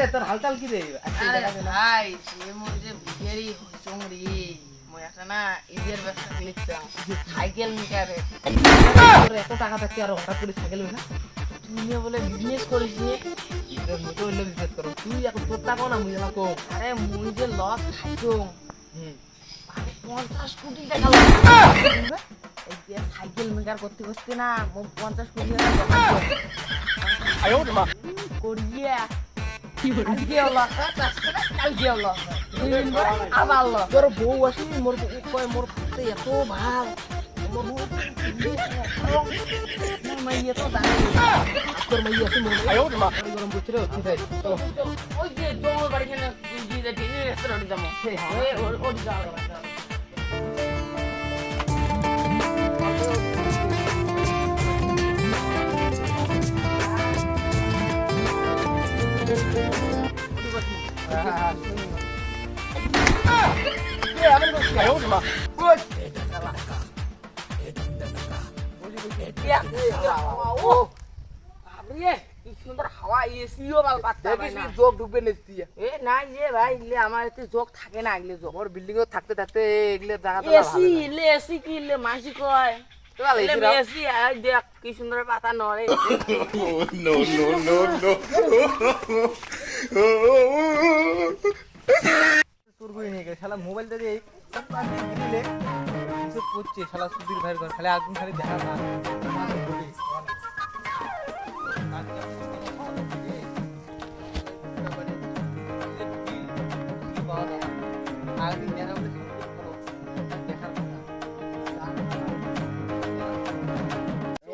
রে তোর হালচাল কি রে? আরে ভাই সে মোর যে বিয়েরই চংড়ি মই একটা না ঈদের ব্যবসা খুলেছিলাম সাইকেল মিটারে তোর এত টাকা থাকতে আর হঠাৎ করে সাইকেল না? তুই বলে বিজনেস করিস নি তোর মতো হইলে বিজনেস করো তুই এখন তোর টাকা না মুই আমাকে আরে মুই যে লস খাইছো হুম 50 কোটি টাকা লস এই যে সাইকেল মিটার করতে করতে না মোর 50 কোটি টাকা জমা আয়ো মা করিয়া আজকে লস কালকে লস আবার লস তোর বউ আসি মোর কয় মোর করতে এত ভাল মোর বউ মোর মাইয়া তো জানি তোর মাইয়া আছে মোর আয়ো মা গরম বুঝছে রে ঠিক আছে চলো ওই যে জঙ্গল বাড়ি খানে তুই যে টিভি রেস্টুরেন্টে যাবো ওই যাও আয়ো মা সুন্দর হাওয়া এসিও বাল পাত্তা দেখিস কি জোক ঢুকবে নেস্তি এ না যে ভাই ইলে আমার এতে জোক থাকে না এগুলো জোক মোর বিল্ডিং এ থাকতে থাকতে এগুলো জায়গা তো এসি ইলে এসি কি ইলে মাসি কয় ইলে এসি আই দেখ কি সুন্দর পাতা নড়ে No, no, no, no. তোর কই নিয়ে গেছে শালা মোবাইলটা দিয়ে দিলে কিছু করছে শালা সুধীর ভাইয়ের ঘর খালি আগুন খালি দেখা না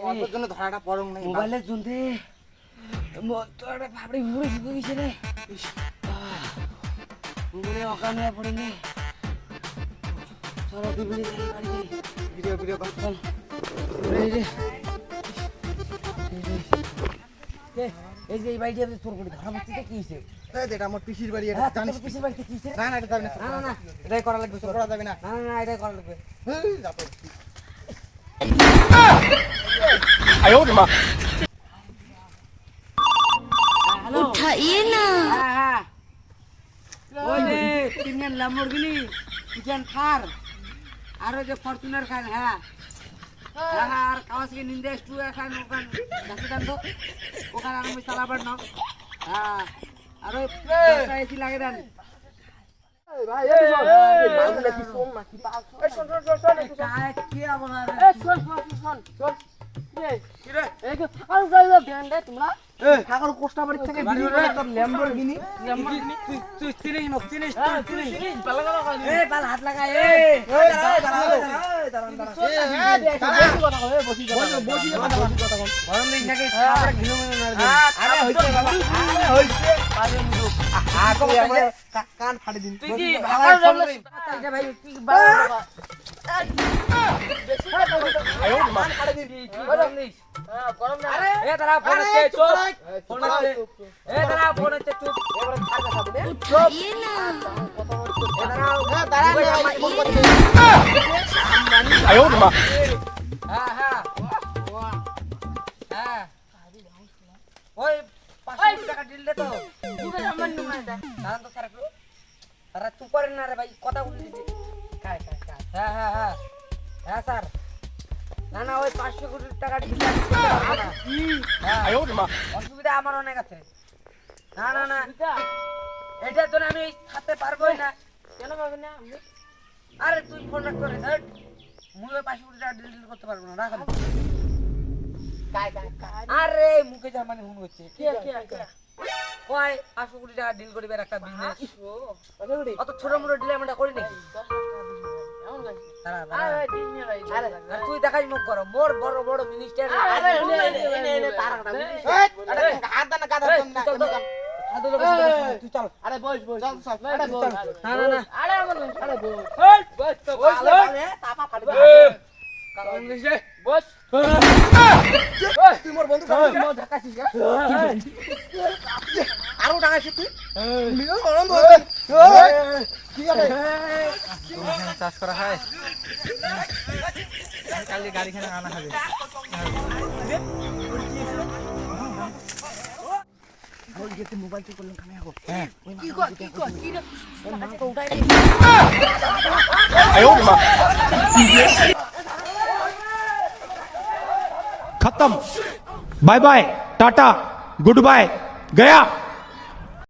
অল্পের জন্য ধরাটা পড়ং নাই মোবাইলের জন্য মন তো একটা ভাবড়ি ভুড়ি ঢুকে গেছে রে মোবাইলে অকানে পড়েনি চলো দিবলি যাই বাড়ি ভিডিও ভিডিও কর চল এই যে এই বাড়িটা তোর করে ধরা বস্তিতে কি হইছে এটা আমার পিসির বাড়ি এটা হ্যাঁ জানিস তোর পিসির বাড়িতে কি হইছে না না এটা যাবে না না না এটাই করা লাগবে করা যাবে না না না এটাই করা লাগবে যাবো আয়ো মা হ্যালো उठाइए ना হ্যাঁ হ্যাঁ ওই যে তিনজন ল্যাম্বরগিনি দুজন থার আর ওই যে ফরচুনার খান হ্যাঁ হ্যাঁ হ্যাঁ আর কাওয়াসাকি নিনজা S2 খান ওখান গাছে দেন তো ওখানে আর আমি চালাবার না হ্যাঁ আর ওই দশটা এসি লাগিয়ে দেন ভাই এই বাবুলা কি শোন না কি পাল এই শোন কি আবার এই শোন কি রে এই যে থাকার জায়গা ব্যান্ড তোমরা এই ঠাকুর কোস্টা বাড়ি থেকে ভিডিও রে তোর ল্যাম্বরগিনি তুই চিনিস না চিনিস পালা লাগা এই পাল হাত লাগা এই কান ফাটে দিন তুই কি ভালো ভাই কি ভালো আয়ো মা গরম নিস গরম না এ তারা ফোন আছে চুপ ফোন আছে এ তারা ফোন আছে চুপ এবারে থাকা থাকবে उठाइए ना এ তারা আয়ো মা হ্যাঁ হ্যাঁ হ্যাঁ ওই 500 টাকা দিল দে তো তুই আমার নুমাই দে দাঁড়ান তো স্যার একটু তারা চুপ করেন না রে ভাই কথা বলে দিছি কাই হ্যাঁ হ্যাঁ হ্যাঁ হ্যাঁ স্যার না না ওই 500 কোটি টাকা দিতে পারবো না আয়ো মা অসুবিধা আমার অনেক আছে না না না এটার জন্য আমি থাকতে পারবোই না কেন পারবে না আরে তুই ফোন রাখ করে ধর মুই ওই 500 কোটি টাকা ডিল করতে পারবো না রাখ আরে মুখে যা মানে হুন হচ্ছে কি কয় 500 কোটি টাকা ডিল করিবার একটা বিজনেস অত ছোট মোটো ডিল আমরা করি নাকি আর তুই দেখাই মুখ করো মোর বড় বড় মিনিস্টার তুই চল আরে বস বস চল চল আরে বস না না না আরে আমার আরে বস বস তো তাপা ফাটবে বস তুই মোর বন্ধু মোর ঢাকাছিস আরো ঢাকাছিস তুই মিও গরম বল কি হবে চাষ করা হয় কালকে গাড়ি খানা আনা হবে ওই গেতে মোবাইল চুরি করলাম কামে আগো কি কর কি কর কি রে ওর মাকে উঠাই দে 哎呦我的妈！ खत्म bye bye tata goodbye गया